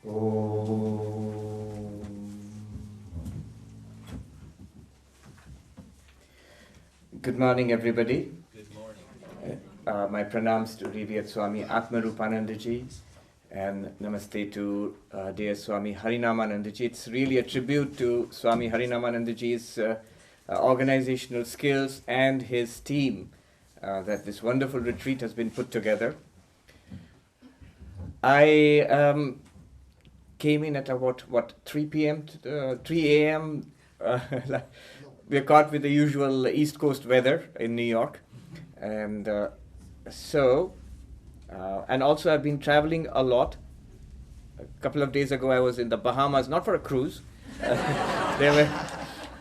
Good morning, everybody. Good morning. My pranams to Revered Swami Atmarupanandaji and namaste to dear Swami Harinamanandaji. It's really a tribute to Swami Harinamanandaji's organizational skills and his team that this wonderful retreat has been put together. I came in at about 3 p.m. 3 a.m. We're caught with the usual East Coast weather in New York, and and also I've been traveling a lot. A couple of days ago I was in the Bahamas, not for a cruise. There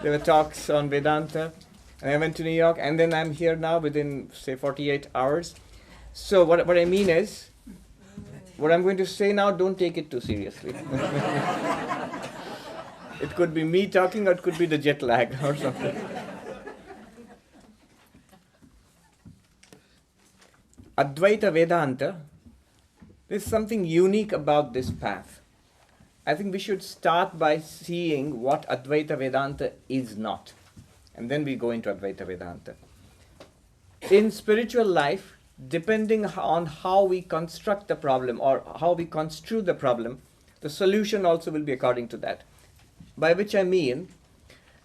were talks on Vedanta, and I went to New York, and then I'm here now within, say, 48 hours. So what I mean is, what I'm going to say now, don't take it too seriously. It could be me talking, or it could be the jet lag or something. Advaita Vedanta, there's something unique about this path. I think we should start by seeing what Advaita Vedanta is not. And then we go into Advaita Vedanta. In spiritual life, depending on how we construct the problem or how we construe the problem, the solution also will be according to that. By which I mean,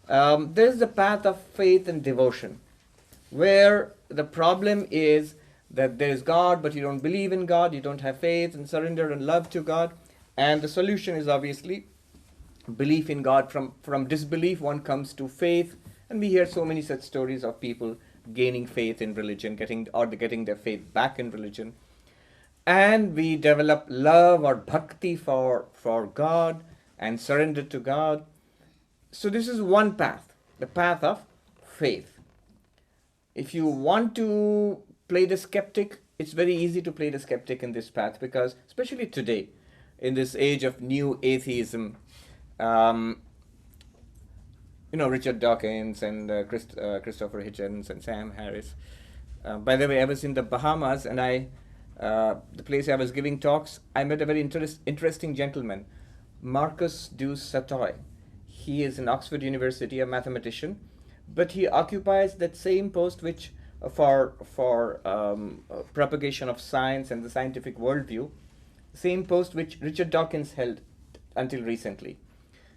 there is the path of faith and devotion, where the problem is that there is God, but you don't believe in God, you don't have faith and surrender and love to God, and the solution is obviously belief in God. From disbelief one comes to faith, and we hear so many such stories of people gaining faith in religion, getting their faith back in religion, and we develop love or bhakti for God and surrender to God. So this is one path, the path of faith. If you want to play the skeptic, it's very easy to play the skeptic in this path, because especially today, in this age of new atheism, Richard Dawkins and Christopher Hitchens and Sam Harris. By the way, I was in the Bahamas, and the place I was giving talks, I met a very interesting gentleman, Marcus du Sautoy. He is in Oxford University, a mathematician, but he occupies that same post which for propagation of science and the scientific worldview, same post which Richard Dawkins held until recently.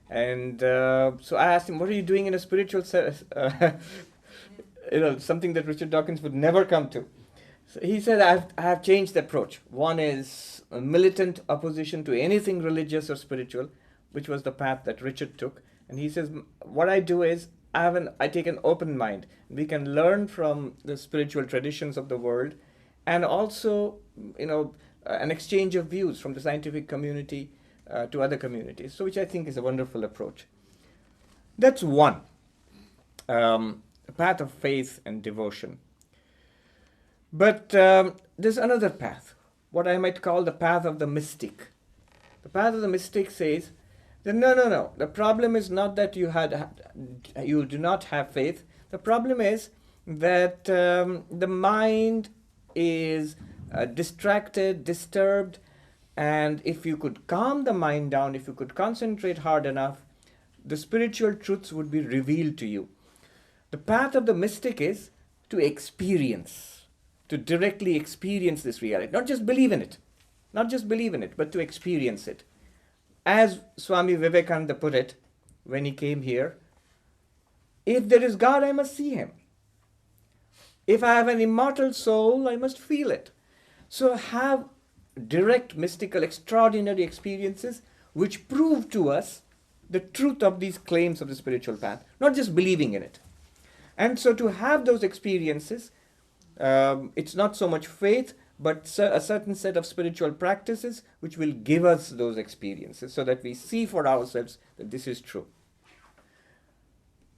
And so I asked him, what are you doing in a spiritual something that Richard Dawkins would never come to. So he said, I have changed the approach. One is a militant opposition to anything religious or spiritual, which was the path that Richard took. And he says, what I do is, I take an open mind. We can learn from the spiritual traditions of the world, and also, an exchange of views from the scientific community to other communities. So which I think is a wonderful approach. That's one, a path of faith and devotion. But there's another path, what I might call the path of the mystic. The path of the mystic says that no. The problem is not that you do not have faith. The problem is that the mind is distracted, disturbed, and if you could calm the mind down, if you could concentrate hard enough, the spiritual truths would be revealed to you. The path of the mystic is to experience, to directly experience this reality. Not just believe in it, but to experience it. As Swami Vivekananda put it when he came here, if there is God, I must see him. If I have an immortal soul, I must feel it. So have direct, mystical, extraordinary experiences which prove to us the truth of these claims of the spiritual path, not just believing in it. And so to have those experiences, it's not so much faith, but a certain set of spiritual practices which will give us those experiences so that we see for ourselves that this is true.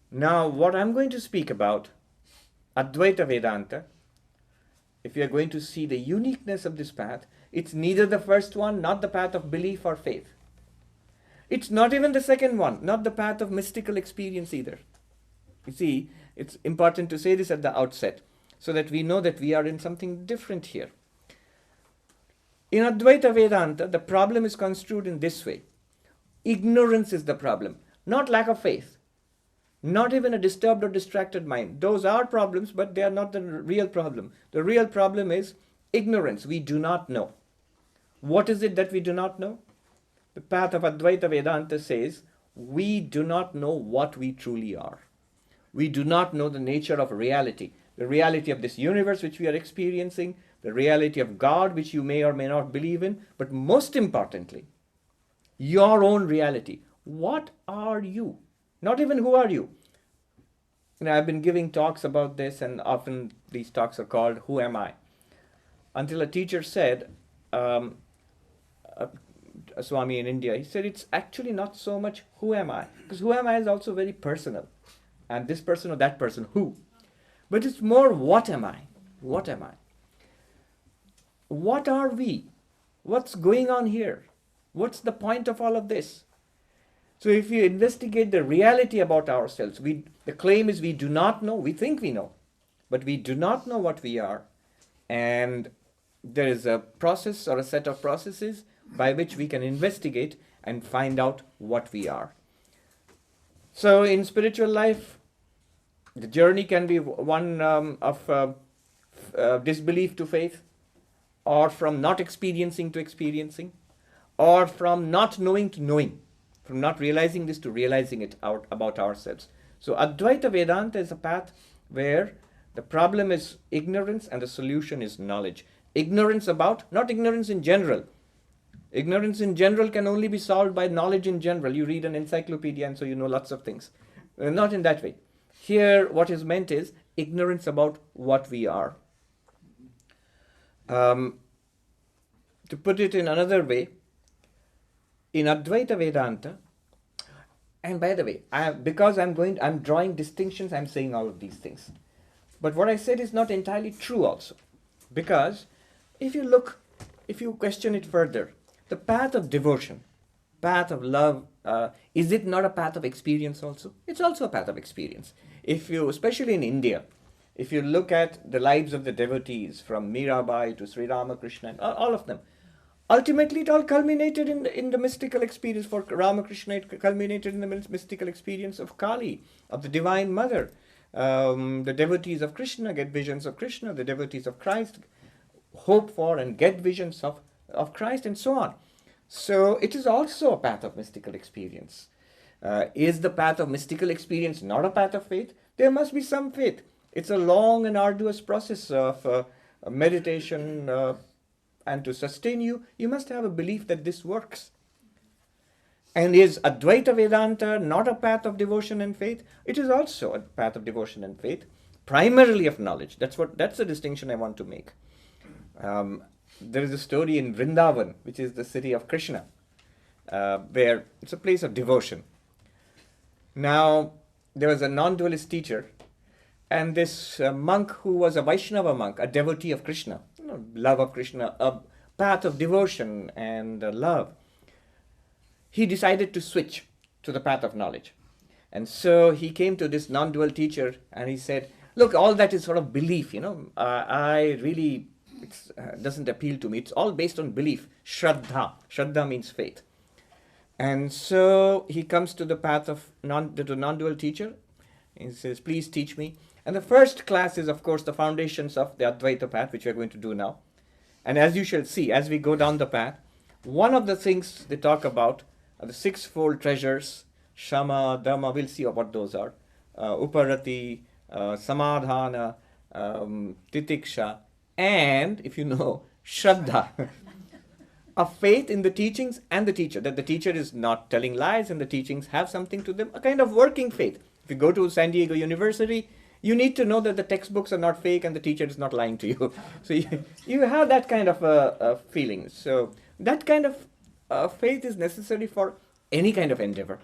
Now, what I'm going to speak about, Advaita Vedanta, if you are going to see the uniqueness of this path, it's neither the first one, not the path of belief or faith. It's not even the second one, not the path of mystical experience either. You see, it's important to say this at the outset so that we know that we are in something different here. In Advaita Vedanta, the problem is construed in this way. Ignorance is the problem, not lack of faith, not even a disturbed or distracted mind. Those are problems, but they are not the real problem. The real problem is ignorance. We do not know. What is it that we do not know? The path of Advaita Vedanta says we do not know what we truly are. We do not know the nature of reality, the reality of this universe which we are experiencing, the reality of God which you may or may not believe in, but most importantly, your own reality. What are you? Not even who are you. I've been giving talks about this, and often these talks are called Who Am I? Until a teacher said, a Swami in India, he said it's actually not so much who am I, because who am I is also very personal, and this person or that person, who. But it's more what am I? What am I? What are we? What's going on here? What's the point of all of this? So if you investigate the reality about ourselves, the claim is we do not know, we think we know, but we do not know what we are. And there is a process or a set of processes by which we can investigate and find out what we are. So in spiritual life, the journey can be one of disbelief to faith, or from not experiencing to experiencing, or from not knowing to knowing, from not realizing this to realizing it out about ourselves. So Advaita Vedanta is a path where the problem is ignorance and the solution is knowledge. Ignorance about, not ignorance in general. Ignorance in general can only be solved by knowledge in general. You read an encyclopedia and so you know lots of things. Not in that way. Here what is meant is ignorance about what we are. To put it in another way, in Advaita Vedanta, and by the way, because I'm drawing distinctions, I'm saying all of these things. But what I said is not entirely true also. Because if you question it further, the path of devotion, path of love, is it not a path of experience also? It's also a path of experience. Especially in India, if you look at the lives of the devotees from Mirabai to Sri Ramakrishna, all of them, ultimately it all culminated in the mystical experience. For Ramakrishna, it culminated in the mystical experience of Kali, of the Divine Mother. The devotees of Krishna get visions of Krishna, the devotees of Christ hope for and get visions of Christ, and so on. So it is also a path of mystical experience. Is the path of mystical experience not a path of faith? There must be some faith. It's a long and arduous process of meditation, and to sustain you must have a belief that this works. And is Advaita Vedanta not a path of devotion and faith? It is also a path of devotion and faith, primarily of knowledge. That's the distinction I want to make. There is a story in Vrindavan, which is the city of Krishna, where it's a place of devotion. Now, there was a non-dualist teacher, and this monk who was a Vaishnava monk, a devotee of Krishna, love of Krishna, a path of devotion and love, he decided to switch to the path of knowledge. And so he came to this non-dual teacher and he said, look, all that is sort of belief, it doesn't appeal to me. It's all based on belief, Shraddha. Shraddha means faith. And so he comes to the path of the non-dual teacher. He says, please teach me. And the first class is, of course, the foundations of the Advaita path, which we are going to do now. And as you shall see, as we go down the path, one of the things they talk about are the sixfold treasures, Shama, Dhamma, we'll see what those are, Uparati, Samadhana, Titiksha, and, if you know, Shraddha, a faith in the teachings and the teacher, that the teacher is not telling lies and the teachings have something to them, a kind of working faith. If you go to San Diego University, you need to know that the textbooks are not fake and the teacher is not lying to you. So you have that kind of a feeling. So that kind of faith is necessary for any kind of endeavor.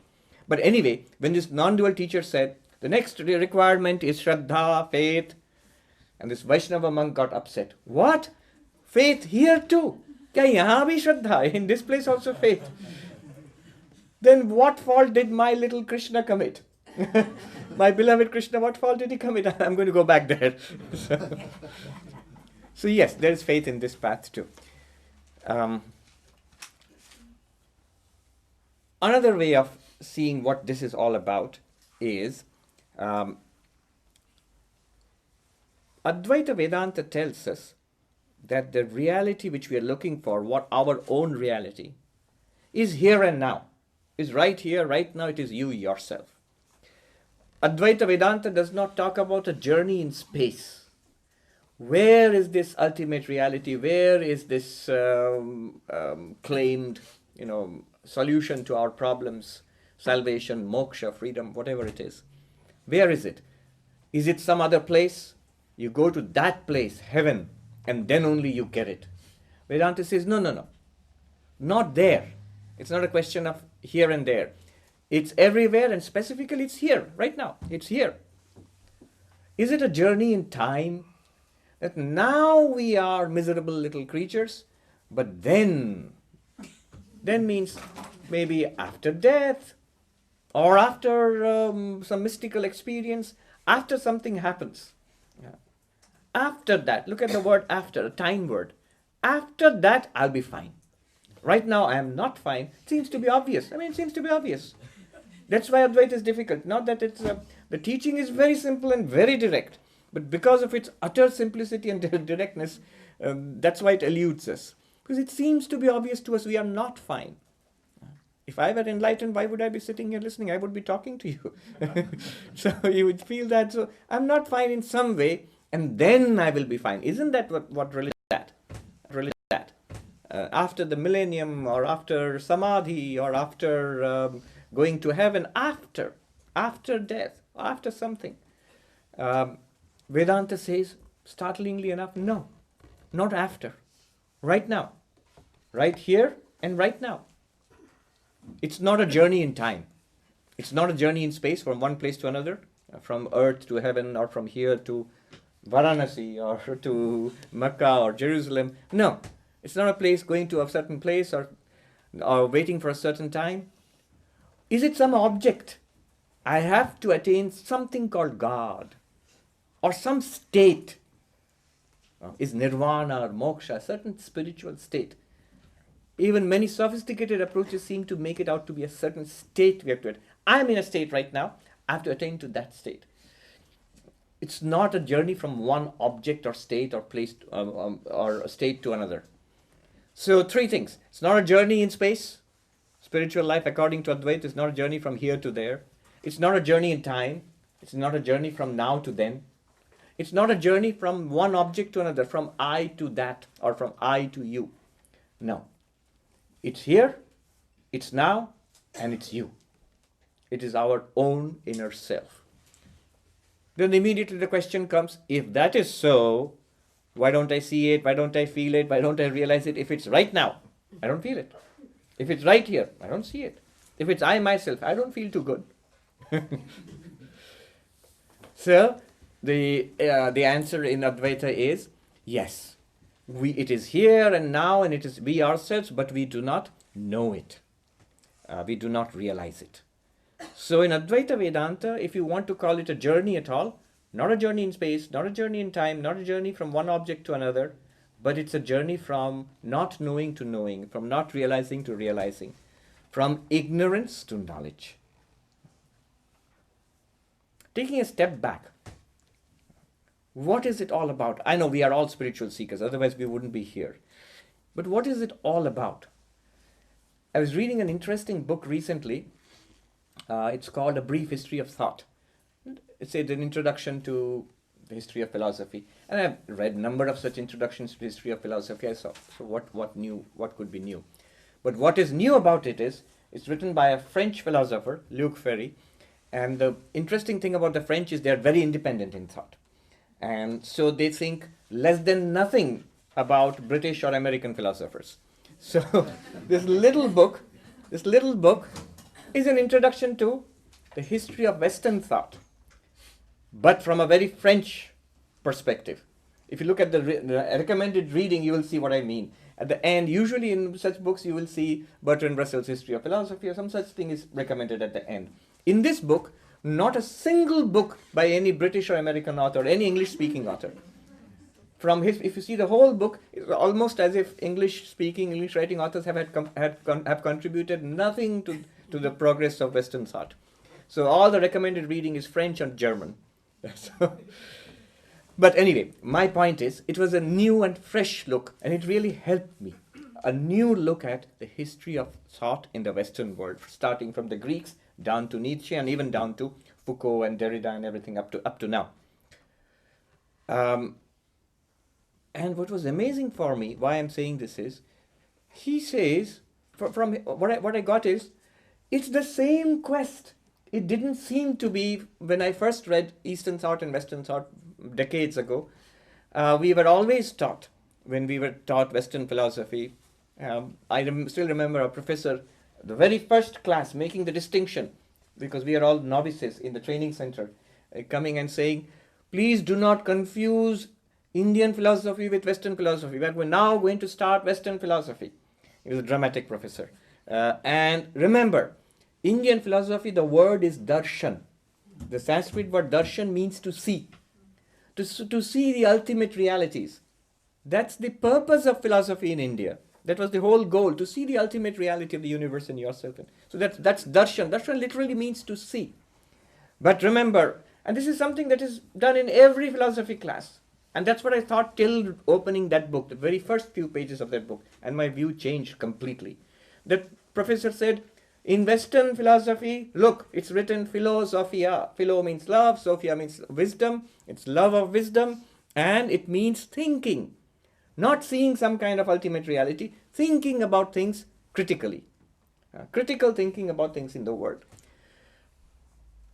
But anyway, when this non-dual teacher said, the next requirement is Shraddha, faith, and this Vaishnava monk got upset. What? Faith here too? Kya yahan bhi Shraddha? In this place also faith? Then what fault did my little Krishna commit? My beloved Krishna, what fault did he commit? I'm going to go back there. So yes, there is faith in this path too. Another way of seeing what this is all about is Advaita Vedanta tells us that the reality which we are looking for, what our own reality, is here and now, is right here, right now, it is you yourself. Advaita Vedanta does not talk about a journey in space. Where is this ultimate reality? Where is this claimed, solution to our problems, salvation, moksha, freedom, whatever it is? Where is it? Is it some other place? You go to that place, heaven, and then only you get it. Vedanta says, no. Not there. It's not a question of here and there. It's everywhere, and specifically it's here, right now. It's here. Is it a journey in time? That now we are miserable little creatures, but then means maybe after death, or after some mystical experience, after something happens. Yeah. After that, look at the word after, a time word. After that, I'll be fine. Right now, I am not fine. It seems to be obvious. It seems to be obvious. That's why Advaita is difficult. Not that it's the teaching is very simple and very direct, but because of its utter simplicity and directness, that's why it eludes us. Because it seems to be obvious to us we are not fine. If I were enlightened, why would I be sitting here listening? I would be talking to you. So you would feel that, so I'm not fine in some way, and then I will be fine. Isn't that what religion is at? Religion is at. After the millennium, or after samadhi, or after going to heaven, after death, after something. Vedanta says, startlingly enough, no, not after. Right now. Right here and right now. It's not a journey in time. It's not a journey in space from one place to another, from earth to heaven, or from here to Varanasi, or to Mecca or Jerusalem. No, it's not a place going to a certain place or waiting for a certain time. Is it some object? I have to attain something called God, or some state. Is nirvana or moksha a certain spiritual state? Even many sophisticated approaches seem to make it out to be a certain state we have to attain. I'm in a state right now. I have to attain to that state. It's not a journey from one object or state or place or a state to another. So 3 things. It's not a journey in space. Spiritual life, according to Advaita, is not a journey from here to there. It's not a journey in time. It's not a journey from now to then. It's not a journey from one object to another, from I to that, or from I to you. No. It's here, it's now, and it's you. It is our own inner self. Then immediately the question comes, if that is so, why don't I see it? Why don't I feel it? Why don't I realize it? If it's right now, I don't feel it. If it's right here, I don't see it. If it's I myself, I don't feel too good. So, the answer in Advaita is, yes, it is here and now, and it is we ourselves, but we do not know it. We do not realize it. So in Advaita Vedanta, if you want to call it a journey at all, not a journey in space, not a journey in time, not a journey from one object to another, but it's a journey from not knowing to knowing, from not realizing to realizing, from ignorance to knowledge. Taking a step back, what is it all about? I know we are all spiritual seekers, otherwise we wouldn't be here. But what is it all about? I was reading an interesting book recently. It's called A Brief History of Thought. It's an introduction to the history of philosophy. And I've read a number of such introductions to the history of philosophy. I saw, so what could be new? But what is new about it is, it's written by a French philosopher, Luc Ferry. And the interesting thing about the French is they're very independent in thought. And so they think less than nothing about British or American philosophers. So this little book is an introduction to the history of Western thought, but from a very French perspective. If you look at the recommended reading, you will see what I mean. At the end, usually in such books, you will see Bertrand Russell's History of Philosophy, or some such thing is recommended at the end. In this book, not a single book by any British or American author, any English-speaking author. if you see the whole book, it's almost as if English-speaking, English-writing authors have contributed nothing to the progress of Western thought. So all the recommended reading is French and German. So, but anyway, my point is, it was a new and fresh look, and it really helped me. A new look at the history of thought in the Western world, starting from the Greeks down to Nietzsche and even down to Foucault and Derrida and everything up to now. And what was amazing for me, why I'm saying this is, he says, from what I got is, it's the same quest. It didn't seem to be, when I first read Eastern thought and Western thought decades ago, we were always taught, when we were taught Western philosophy, I still remember a professor, the very first class, making the distinction, because we are all novices in the training center, coming and saying, please do not confuse Indian philosophy with Western philosophy. We're now going to start Western philosophy. He was a dramatic professor. And remember, Indian philosophy, the word is darshan. The Sanskrit word darshan means to see. To see the ultimate realities. That's the purpose of philosophy in India. That was the whole goal, to see the ultimate reality of the universe and yourself. So that's darshan. Darshan literally means to see. But remember, and this is something that is done in every philosophy class. And that's what I thought till opening that book, the very first few pages of that book. And my view changed completely. The professor said, in Western philosophy, look, it's written philosophia. Philo means love, sophia means wisdom. It's love of wisdom. And it means thinking. Not seeing some kind of ultimate reality, thinking about things critically. Critical thinking about things in the world.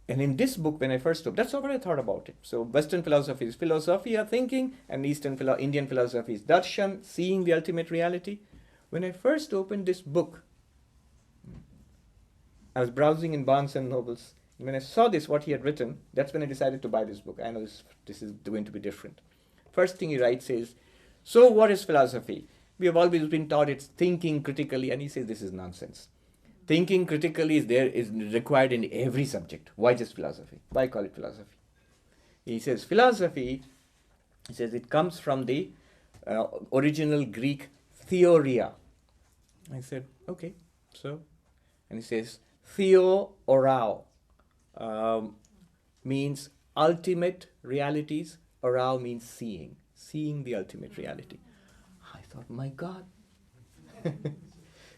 And in this book, when I first took, that's what I thought about it. So Western philosophy is philosophia, thinking, and Indian philosophy is darshan, seeing the ultimate reality. When I first opened this book, I was browsing in Barnes and Nobles. And when I saw this, what he had written, that's when I decided to buy this book. I know this is going to be different. First thing he writes is, so what is philosophy? We have always been taught it's thinking critically, and he says this is nonsense. Thinking critically is required in every subject. Why just philosophy? Why call it philosophy? He says philosophy, he says it comes from the original Greek theoria. I said, okay, so, and he says theo orao means ultimate realities, orao means seeing the ultimate reality. I thought, my God.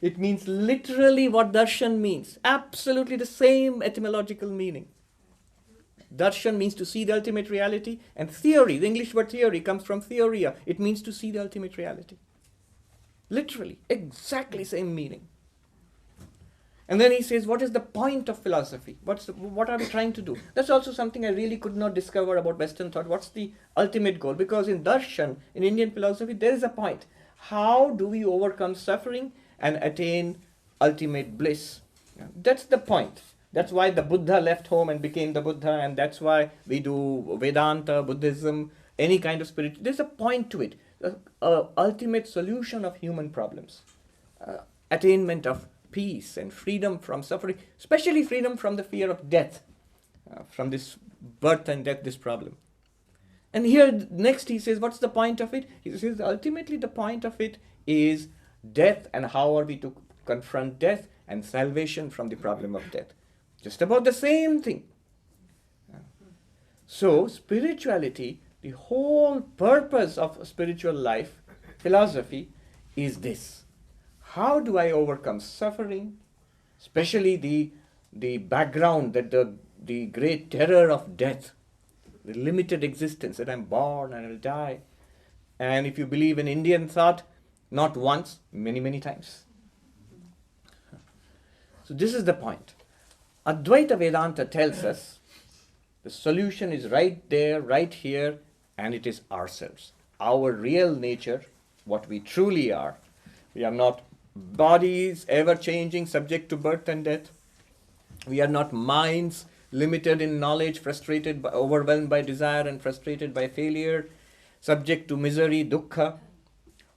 It means literally what darshan means. Absolutely the same etymological meaning. Darshan means to see the ultimate reality, and theory, the English word theory comes from theoria. It means to see the ultimate reality. Literally, exactly same meaning. And then he says, what is the point of philosophy? What are we trying to do? That's also something I really could not discover about Western thought. What's the ultimate goal? Because in darshan, in Indian philosophy, there is a point. How do we overcome suffering and attain ultimate bliss? That's the point. That's why the Buddha left home and became the Buddha, and that's why we do Vedanta, Buddhism, any kind of spirit. There's a point to it. Ultimate solution of human problems. Attainment of peace and freedom from suffering, especially freedom from the fear of death, from this birth and death, this problem. And here next he says, what's the point of it? He says, ultimately the point of it is death, and how are we to confront death and salvation from the problem of death. Just about the same thing. So spirituality, the whole purpose of spiritual life, philosophy, is this. How do I overcome suffering, especially the background, that the great terror of death, the limited existence, that I'm born and I'll die. And if you believe in Indian thought, not once, many, many times. So this is the point. Advaita Vedanta tells us the solution is right there, right here, and it is ourselves. Our real nature, what we truly are. We are not bodies ever changing, subject to birth and death. We are not minds limited in knowledge, frustrated, overwhelmed by desire and frustrated by failure, subject to misery, dukkha.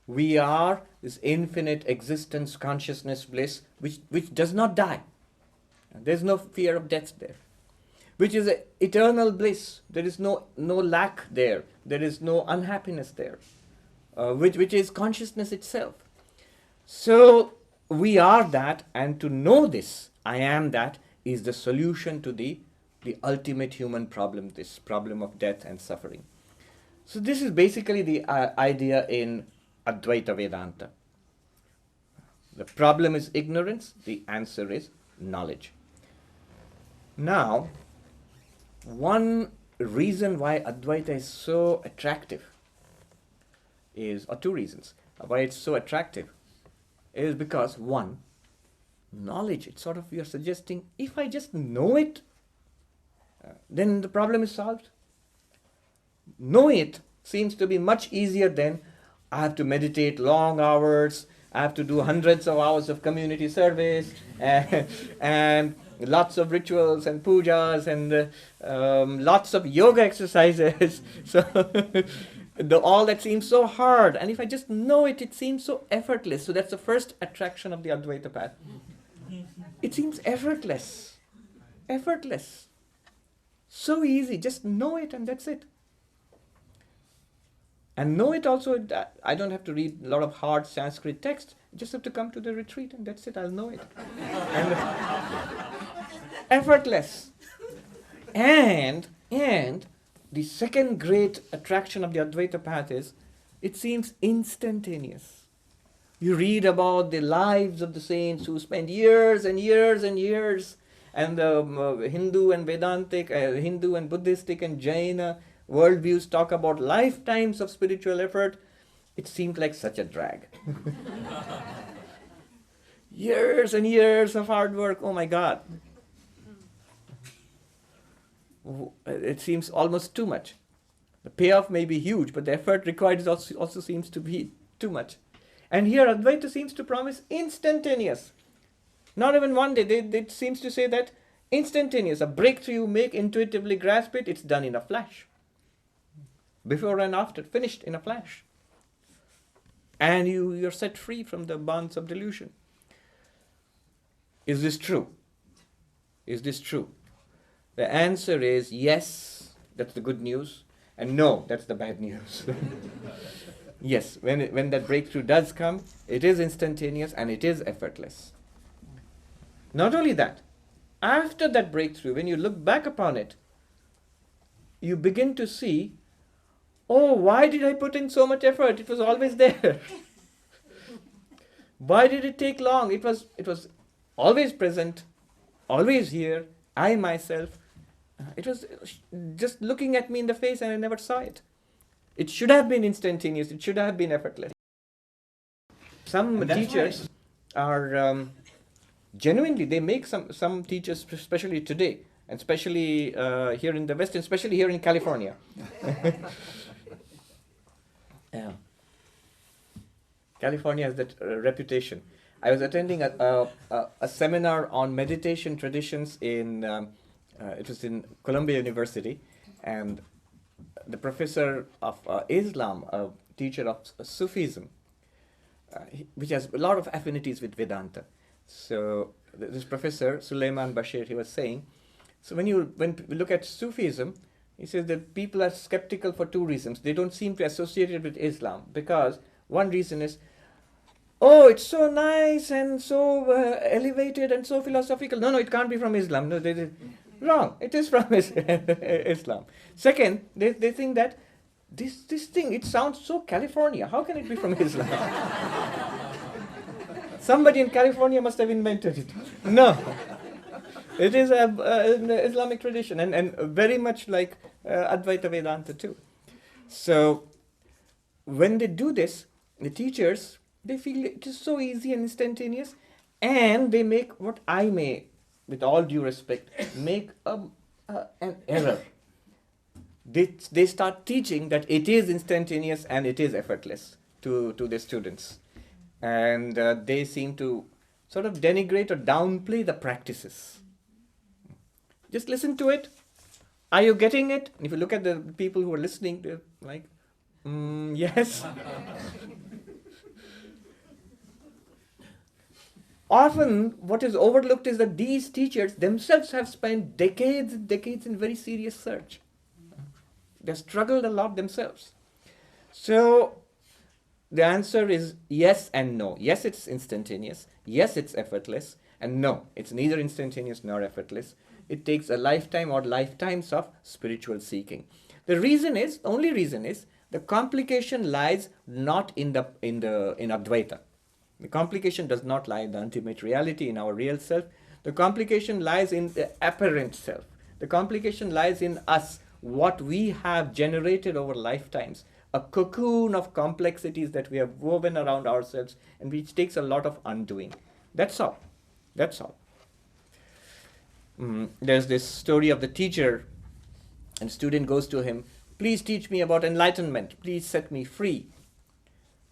We are this infinite existence, consciousness, bliss, which does not die. There's no fear of death there. which is eternal bliss. There is no lack there. There is no unhappiness there, which is consciousness itself. So we are that, and to know this, I am that, is the solution to the ultimate human problem, this problem of death and suffering. So this is basically the idea in Advaita Vedanta. The problem is ignorance, the answer is knowledge. Now, one reason why Advaita is so attractive is, or two reasons why it's so attractive, is because one, knowledge, it's sort of, you're suggesting, if I just know it, then the problem is solved. Know it seems to be much easier than I have to meditate long hours, I have to do hundreds of hours of community service, and lots of rituals and pujas and lots of yoga exercises. So all that seems so hard. And if I just know it, it seems so effortless. So that's the first attraction of the Advaita path. It seems effortless. Effortless. So easy. Just know it and that's it. And know it also, I don't have to read a lot of hard Sanskrit text. I just have to come to the retreat and that's it. I'll know it. And effortless. And the second great attraction of the Advaita path is, it seems instantaneous. You read about the lives of the saints who spend years and years and years, and the Hindu and Vedantic, Hindu and Buddhistic and Jaina worldviews talk about lifetimes of spiritual effort. It seemed like such a drag. Years and years of hard work, oh my God. It seems almost too much. The payoff may be huge, but the effort required also seems to be too much. And here Advaita seems to promise instantaneous. Not even one day. It seems to say that instantaneous. A breakthrough you make, intuitively grasp it, it's done in a flash. Before and after, finished in a flash. And you're set free from the bonds of delusion. Is this true? Is this true? The answer is yes, that's the good news, and no, that's the bad news. Yes, when that breakthrough does come, it is instantaneous and it is effortless. Not only that, after that breakthrough, when you look back upon it, you begin to see, oh, why did I put in so much effort? It was always there. Why did it take long? It was always present, always here, I myself. It was just looking at me in the face and I never saw it. It should have been instantaneous. It should have been effortless. Some teachers are genuinely, they make some teachers, especially today, and especially here in the West, and especially here in California. Yeah. California has that reputation. I was attending a seminar on meditation traditions in it was in Columbia University, and the professor of Islam, a teacher of Sufism, which has a lot of affinities with Vedanta. So this professor, Sulaiman Bashir, he was saying, so when we look at Sufism, he says that people are skeptical for two reasons. They don't seem to associate it with Islam, because one reason is, oh, it's so nice and so elevated and so philosophical. No, it can't be from Islam. No, wrong. It is from Islam. Second, they think that this thing, it sounds so California. How can it be from Islam? Somebody in California must have invented it. No. It is an Islamic tradition, and very much like Advaita Vedanta too. So when they do this, the teachers, they feel it is so easy and instantaneous, and they make what I may, with all due respect, make an error. They start teaching that it is instantaneous and it is effortless to their students. And they seem to sort of denigrate or downplay the practices. Just listen to it. Are you getting it? And if you look at the people who are listening, they're like, yes. Often, what is overlooked is that these teachers themselves have spent decades and decades in very serious search. They've struggled a lot themselves. So, the answer is yes and no. Yes, it's instantaneous. Yes, it's effortless. And no, it's neither instantaneous nor effortless. It takes a lifetime or lifetimes of spiritual seeking. The only reason is, the complication lies not in Advaita. The complication does not lie in the ultimate reality, in our real self. The complication lies in the apparent self. The complication lies in us, what we have generated over lifetimes, a cocoon of complexities that we have woven around ourselves, and which takes a lot of undoing. That's all. That's all. There's this story of the teacher, and student goes to him, please teach me about enlightenment. Please set me free.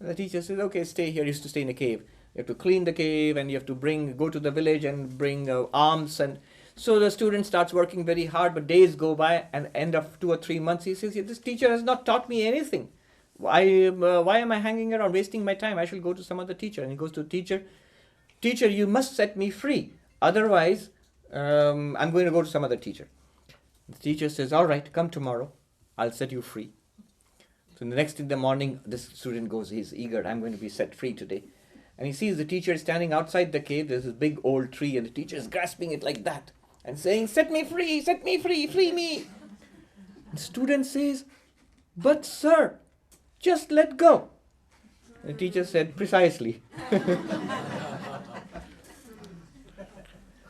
And the teacher says, okay, stay here. He used to stay in a cave. You have to clean the cave, and you have to go to the village and bring alms. And so the student starts working very hard, but days go by, and end of 2 or 3 months, he says, this teacher has not taught me anything. Why am I hanging around, wasting my time? I shall go to some other teacher. And he goes to the teacher, teacher, you must set me free. Otherwise, I'm going to go to some other teacher. The teacher says, all right, come tomorrow. I'll set you free. So the next in the morning, this student goes, he's eager, I'm going to be set free today. And he sees the teacher standing outside the cave. There's this big old tree, and the teacher is grasping it like that and saying, set me free, free me. The student says, but sir, just let go. The teacher said, precisely.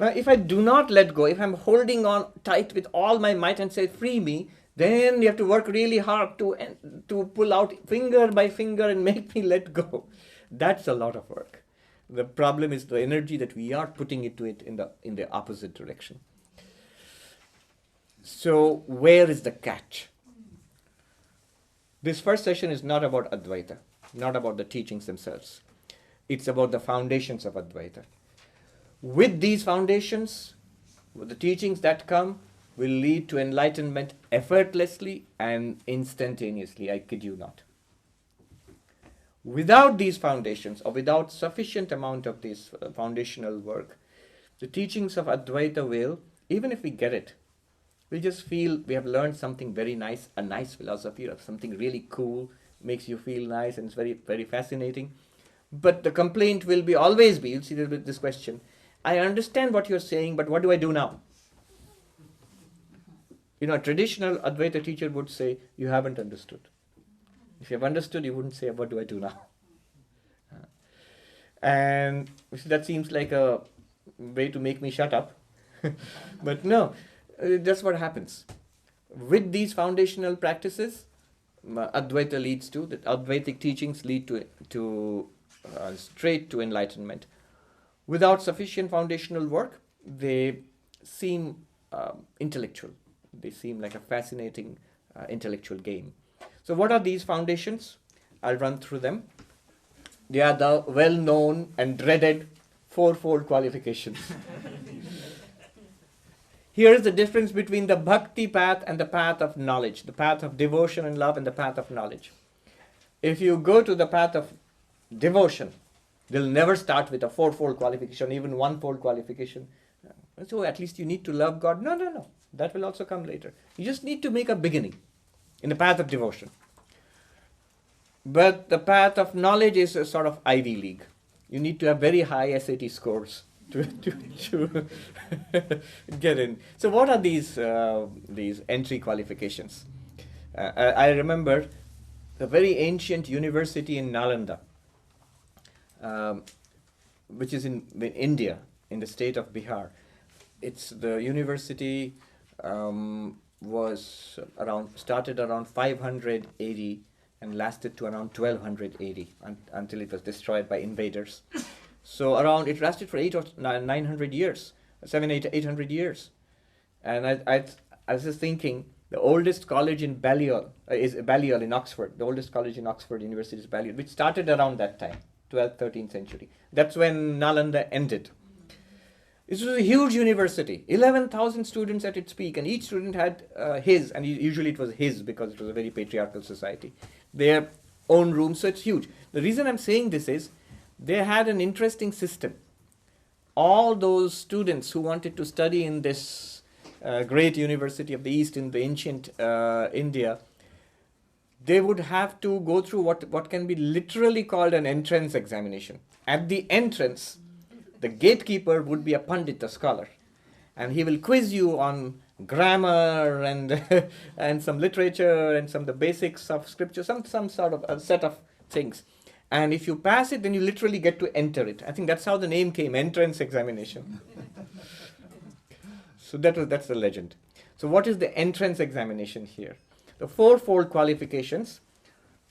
Now, if I do not let go, if I'm holding on tight with all my might and say, free me, then you have to work really hard to pull out finger by finger and make me let go. That's a lot of work. The problem is the energy that we are putting into it in the opposite direction. So where is the catch? This first session is not about Advaita, not about the teachings themselves. It's about the foundations of Advaita. With these foundations, with the teachings that come, will lead to enlightenment effortlessly and instantaneously, I kid you not. Without these foundations, or without sufficient amount of this foundational work, the teachings of Advaita will, even if we get it, we just feel we have learned something very nice, a nice philosophy of something really cool, makes you feel nice, and it's very, very fascinating. But the complaint will always be, you'll see this question, I understand what you're saying, but what do I do now? A traditional Advaita teacher would say, you haven't understood. If you have understood, you wouldn't say, what do I do now? And that seems like a way to make me shut up. But no, that's what happens. With these foundational practices, Advaita leads to, that Advaitic teachings lead to straight to enlightenment. Without sufficient foundational work, they seem intellectual. They seem like a fascinating intellectual game. So what are these foundations? I'll run through them. They are the well-known and dreaded Fourfold Qualifications. Here is the difference between the bhakti path and the path of knowledge, the path of devotion and love and the path of knowledge. If you go to the path of devotion, they'll never start with a fourfold qualification, even one-fold qualification. So at least you need to love God. No. That will also come later. You just need to make a beginning in the path of devotion. But the path of knowledge is a sort of Ivy League. You need to have very high SAT scores to get in. So what are these entry qualifications? I remember a very ancient university in Nalanda, which is in India, in the state of Bihar. The university started around 500 AD and lasted to around 1200 AD until it was destroyed by invaders. So it lasted for 800 or 900 years, 800 years. And I was just thinking, the oldest college in Balliol is Balliol in Oxford. The oldest college in Oxford University is Balliol, which started around that time, 12th, 13th century. That's when Nalanda ended. This was a huge university, 11,000 students at its peak, and each student had and usually it was his because it was a very patriarchal society, their own room, so it's huge. The reason I'm saying this is, they had an interesting system. all those students who wanted to study in this great university of the East in the ancient India, they would have to go through what can be literally called an entrance examination. At the entrance, the gatekeeper would be a Pandit, a scholar, and he will quiz you on grammar and and some literature and some of the basics of scripture, some sort of a set of things. And if you pass it, then you literally get to enter it. I think that's how the name came, entrance examination. So that's the legend. So what is the entrance examination here? The fourfold qualifications,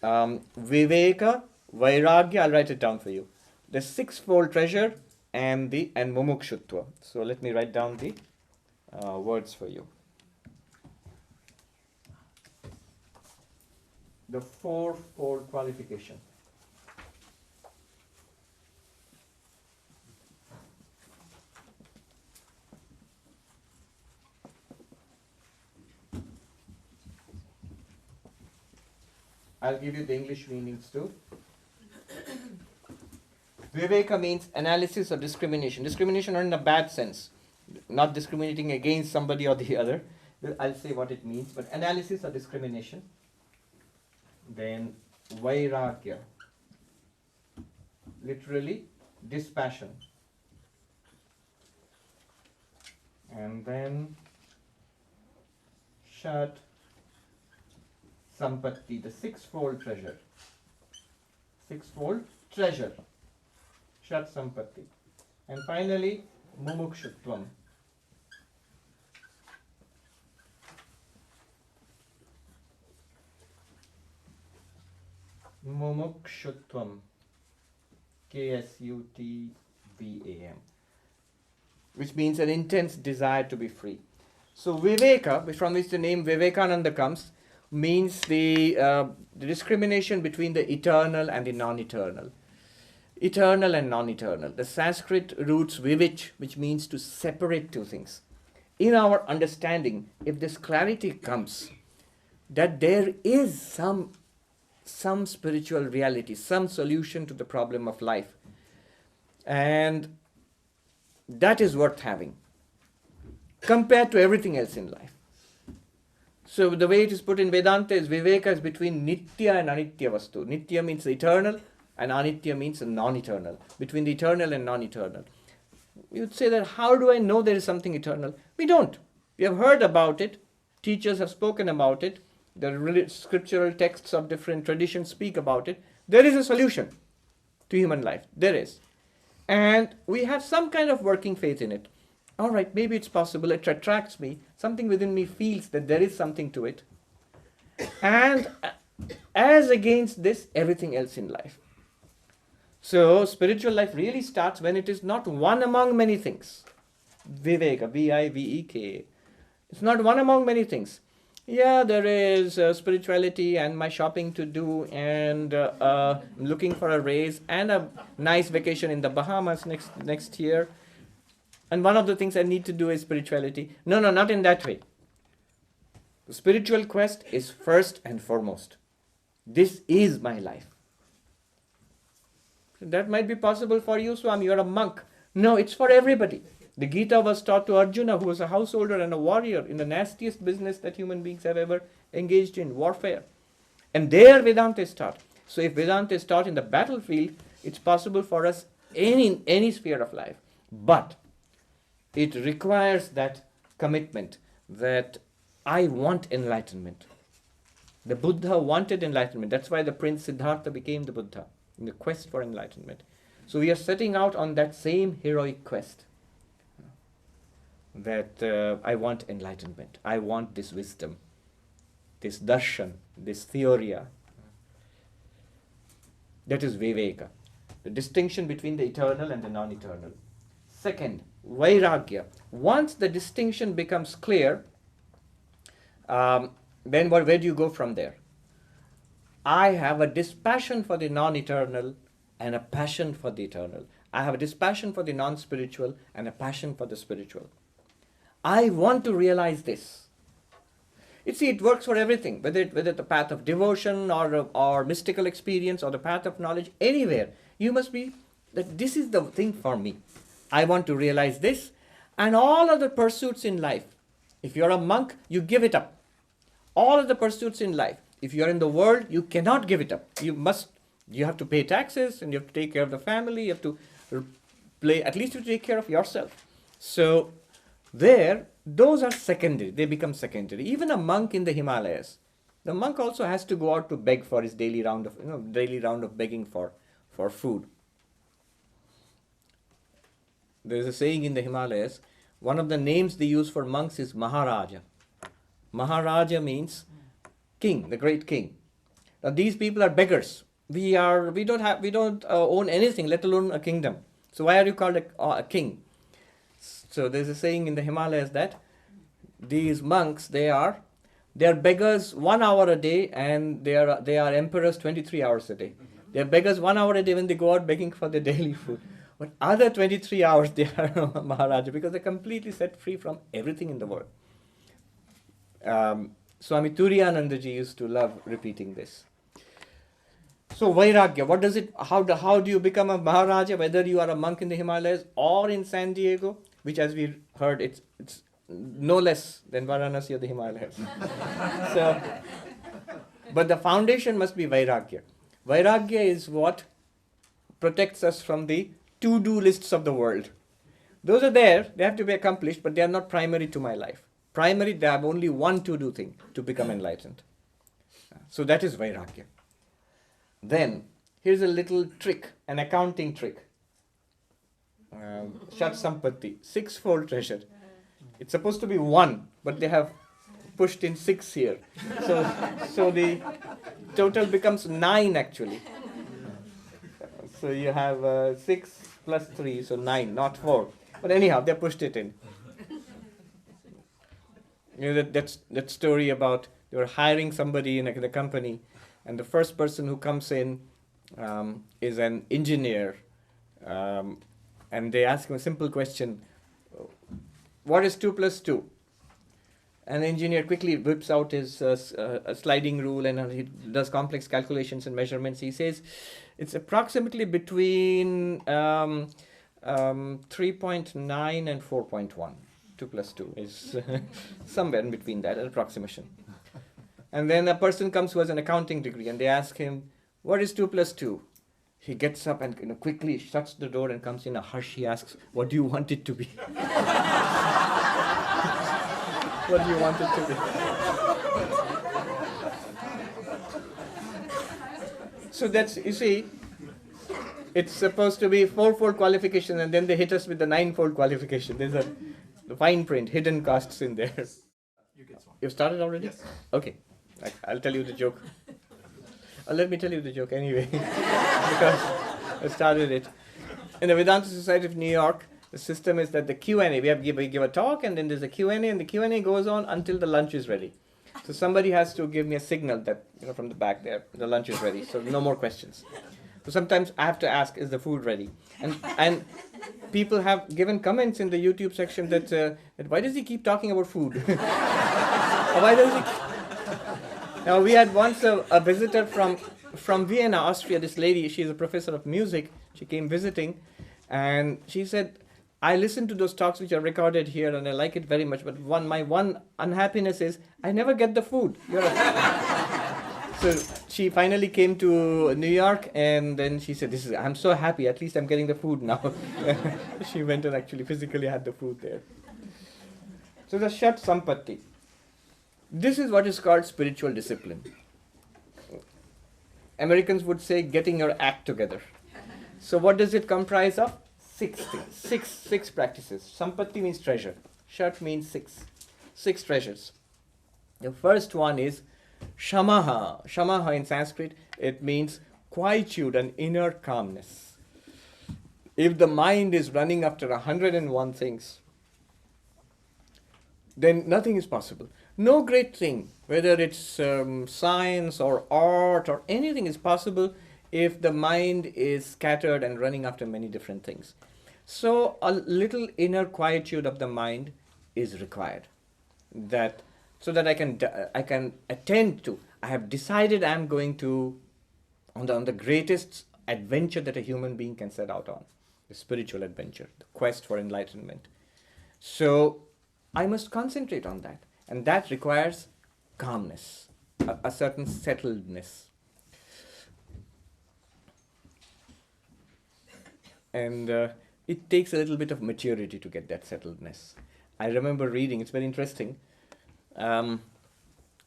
Viveka, Vairagya, I'll write it down for you. The sixfold treasure and Mumukshutva. So let me write down the words for you. The fourfold qualification. I'll give you the English meanings too. Viveka means analysis of discrimination. Discrimination not in a bad sense, not discriminating against somebody or the other. I'll say what it means, but analysis of discrimination. Then Vairagya, literally dispassion. And then Shat Sampatti, the sixfold treasure. Sixfold treasure. Shat Sampatti. And finally, Mumukshutvam. Mumukshutvam. K-S-U-T-V-A-M. Which means an intense desire to be free. So Viveka, from which the name Vivekananda comes, means the discrimination between the eternal and the non-eternal. Eternal and non-eternal. The Sanskrit roots vivich, which means to separate two things. In our understanding, if this clarity comes, that there is some spiritual reality, some solution to the problem of life, and that is worth having, compared to everything else in life. So the way it is put in Vedanta is Viveka is between Nitya and Anitya Vastu. Nitya means the eternal and Anitya means the non-eternal. Between the eternal and non-eternal. You'd say that how do I know there is something eternal? We don't. We have heard about it. Teachers have spoken about it. The scriptural texts of different traditions speak about it. There is a solution to human life. There is. And we have some kind of working faith in it. All right, maybe it's possible, it attracts me, something within me feels that there is something to it. And as against this, everything else in life. So, spiritual life really starts when it is not one among many things. Viveka, V-I-V-E-K. It's not one among many things. Yeah, there is spirituality and my shopping to do and looking for a raise and a nice vacation in the Bahamas next year. And one of the things I need to do is spirituality. No, not in that way. The spiritual quest is first and foremost. This is my life. That might be possible for you, Swami. You're a monk. No, it's for everybody. The Gita was taught to Arjuna, who was a householder and a warrior in the nastiest business that human beings have ever engaged in, warfare. And there Vedanta is taught. So if Vedanta is taught in the battlefield, it's possible for us in any sphere of life. But it requires that commitment that I want enlightenment. The Buddha wanted enlightenment. That's why the Prince Siddhartha became the Buddha, in the quest for enlightenment. So we are setting out on that same heroic quest. That I want enlightenment. I want this wisdom, this darshan, this theoria. That is Viveka. The distinction between the eternal and the non-eternal. Second, Vairagya. Once the distinction becomes clear, then where do you go from there? I have a dispassion for the non-eternal and a passion for the eternal. I have a dispassion for the non-spiritual and a passion for the spiritual. I want to realize this. It works for everything, whether it's the path of devotion or mystical experience or the path of knowledge, anywhere. You must be that this is the thing for me. I want to realize this. And all other pursuits in life, if you're a monk, you give it up. All of the pursuits in life, if you're in the world, you cannot give it up. You have to pay taxes, and you have to take care of the family, you have to at least you take care of yourself. So those are secondary, they become secondary. Even a monk in the Himalayas, the monk also has to go out to beg for his daily round of begging for food. There's a saying in the Himalayas, one of the names they use for monks is Maharaja. Maharaja means king, the great king. Now these people are beggars. We don't own anything, let alone a kingdom. So why are you called a king? So there's a saying in the Himalayas that these monks, they are beggars 1 hour a day, and they are emperors 23 hours a day. They are beggars 1 hour a day when they go out begging for their daily food. But other 23 hours they are Maharaja, because they're completely set free from everything in the world. Swami Turiyanandaji used to love repeating this. So Vairagya, what does it? How do you become a Maharaja? Whether you are a monk in the Himalayas or in San Diego, which, as we heard, it's no less than Varanasi or the Himalayas. But the foundation must be Vairagya. Vairagya is what protects us from the to-do lists of the world. Those are there; they have to be accomplished, but they are not primary to my life. Primary, they have only one to-do thing: to become enlightened. So that is Vairagya. Then, here's a little trick, an accounting trick. Shat Sampatti, sixfold treasure. It's supposed to be 1, but they have pushed in 6 here. So the total becomes 9 actually. So you have 6 plus 3, so 9, not 4. But anyhow, they pushed it in. You know that story about they were hiring somebody in the company, and the first person who comes in is an engineer, and they ask him a simple question: what is 2 plus 2? And the engineer quickly whips out his sliding rule, and he does complex calculations and measurements. He says it's approximately between 3.9 and 4.1. 2 plus 2 is somewhere in between that, an approximation. And then a person comes who has an accounting degree, and they ask him, what is 2 plus 2? He gets up and quickly shuts the door and comes in a hush. He asks, what do you want it to be? What do you want it to be? So that's, you see, it's supposed to be fourfold qualification, and then they hit us with the ninefold qualification. There's the fine print, hidden costs in there. You get one. You've started already? Yes. Okay. I'll tell you the joke. Let me tell you the joke anyway, because I started it. In the Vedanta Society of New York, the system is that the Q&A, we give a talk, and then there's a Q&A, and the Q&A goes on until the lunch is ready. So somebody has to give me a signal that, from the back there, the lunch is ready, so no more questions. So sometimes I have to ask, is the food ready? And people have given comments in the YouTube section that why does he keep talking about food? Or why does he... Now, we had once a visitor from Vienna, Austria, this lady, she's a professor of music. She came visiting, and she said, I listen to those talks which are recorded here, and I like it very much, but my one unhappiness is I never get the food. So she finally came to New York, and then she said, I'm so happy, at least I'm getting the food now. She went and actually physically had the food there. So the Shat Sampatti. This is what is called spiritual discipline. Americans would say getting your act together. So what does it comprise of? 6 things. Six practices. Sampatti means treasure. Shat means 6. 6 treasures. The first one is shamaha. Shamaha in Sanskrit, it means quietude and inner calmness. If the mind is running after 101 things, then nothing is possible. No great thing, whether it's science or art or anything, is possible if the mind is scattered and running after many different things. So a little inner quietude of the mind is required, so that I can attend to. I have decided I am going to on the greatest adventure that a human being can set out on. the spiritual adventure, the quest for enlightenment. So I must concentrate on that. And that requires calmness, a certain settledness. And it takes a little bit of maturity to get that settledness. I remember reading, it's very interesting.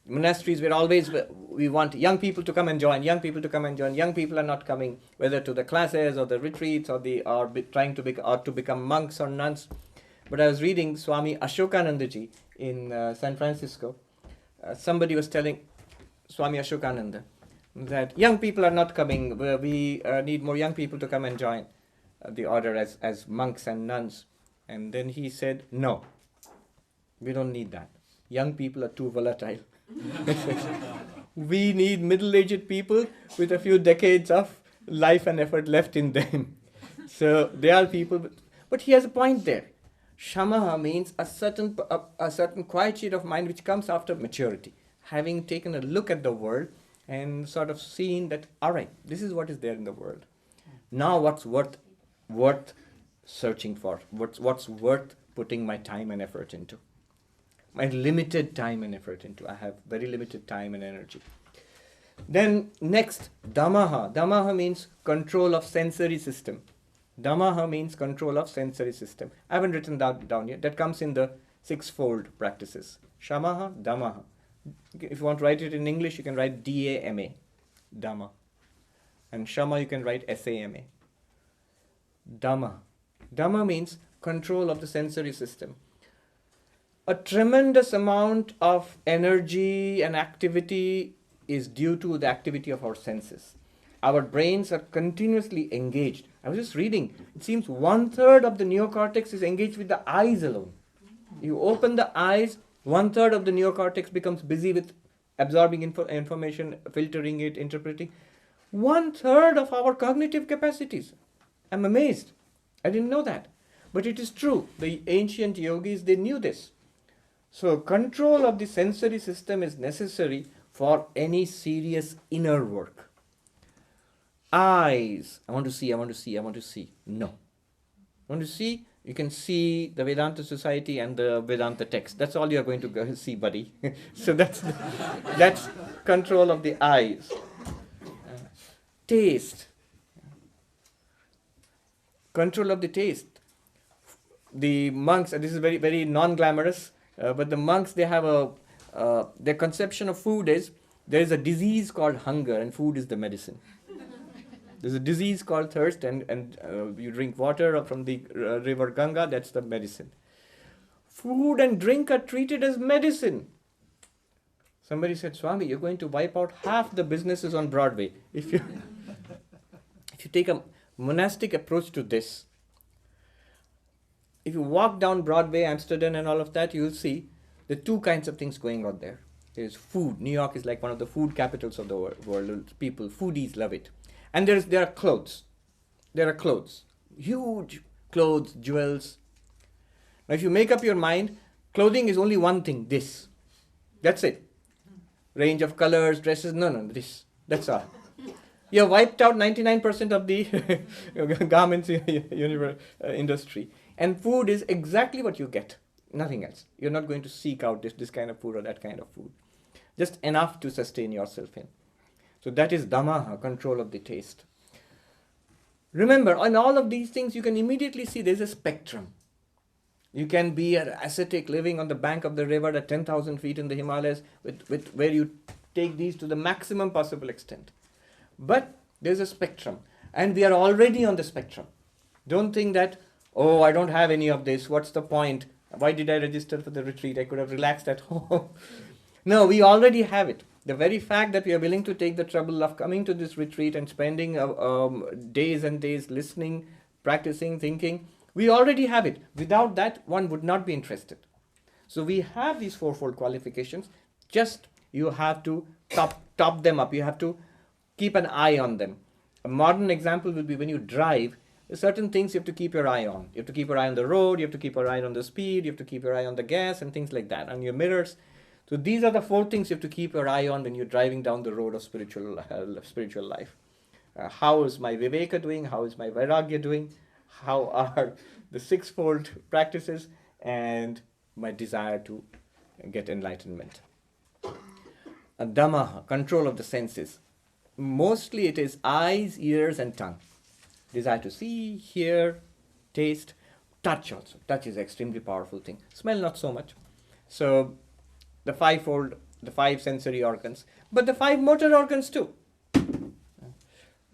Monasteries were always, we want young people to come and join, young people to come and join. Young people are not coming, whether to the classes or the retreats or trying to become monks or nuns. But I was reading Swami Ashokananda ji in San Francisco. Somebody was telling Swami Ashokananda that young people are not coming. We need more young people to come and join the order as monks and nuns. And then he said, no, we don't need that. Young people are too volatile. We need middle-aged people with a few decades of life and effort left in them. So they are people, but he has a point there. Shamaha means a certain quietude of mind which comes after maturity, having taken a look at the world and sort of seen that, all right, this is what is there in the world. Now what's worth searching for? What's worth putting my time and effort into? My limited time and effort into. I have very limited time and energy. Then next, Dhammaha. Dhammaha means control of sensory system. Dhammaha means control of sensory system. I haven't written that down yet. That comes in the sixfold practices. Shamaha, Dhammaha. If you want to write it in English, you can write D-A-M-A, Dhamma. And Shama, you can write S-A-M-A. Dhamma. Dhamma means control of the sensory system. A tremendous amount of energy and activity is due to the activity of our senses. Our brains are continuously engaged. I was just reading, it seems 1/3 of the neocortex is engaged with the eyes alone. You open the eyes, 1/3 of the neocortex becomes busy with absorbing information, filtering it, interpreting. 1/3 of our cognitive capacities. I'm amazed. I didn't know that. But it is true. The ancient yogis, they knew this. So control of the sensory system is necessary for any serious inner work. Eyes. I want to see. No. I want to see? You can see the Vedanta Society and the Vedanta text. That's all you're going to go see, buddy. So that's control of the eyes. Taste. Control of the taste. The monks, and this is very, very non-glamorous, but the monks, they have their conception of food is, there is a disease called hunger and food is the medicine. There's a disease called thirst and you drink water from the river Ganga, that's the medicine. Food and drink are treated as medicine. Somebody said, Swami, you're going to wipe out half the businesses on Broadway. If you take a monastic approach to this, if you walk down Broadway, Amsterdam and all of that, you'll see the two kinds of things going on there. There's food. New York is like one of the food capitals of the world. People, foodies love it. And there are clothes. There are clothes. Huge clothes, jewels. Now if you make up your mind, clothing is only one thing, this. That's it. Range of colors, dresses, no, this. That's all. You have wiped out 99% of the garments industry. And food is exactly what you get. Nothing else. You're not going to seek out this kind of food or that kind of food. Just enough to sustain yourself in. So that is Dhammaha, control of the taste. Remember, on all of these things, you can immediately see there's a spectrum. You can be an ascetic living on the bank of the river at 10,000 feet in the Himalayas, with where you take these to the maximum possible extent. But there's a spectrum. And we are already on the spectrum. Don't think that, oh, I don't have any of this. What's the point? Why did I register for the retreat? I could have relaxed at home. No, we already have it. The very fact that we are willing to take the trouble of coming to this retreat and spending days and days listening, practicing, thinking, we already have it. Without that, one would not be interested. So we have these fourfold qualifications. Just you have to top them up. You have to keep an eye on them. A modern example will be when you drive, certain things you have to keep your eye on. You have to keep your eye on the road, you have to keep your eye on the speed, you have to keep your eye on the gas and things like that, on your mirrors. So these are the 4 things you have to keep your eye on when you're driving down the road of spiritual life. How is my Viveka doing? How is my Vairagya doing? how are the sixfold practices, and my desire to get enlightenment. Dhamma, control of the senses. Mostly it is eyes, ears and tongue. Desire to see, hear, taste, touch also. Touch is an extremely powerful thing. Smell not so much. So the fivefold, the five sensory organs, but the five motor organs too.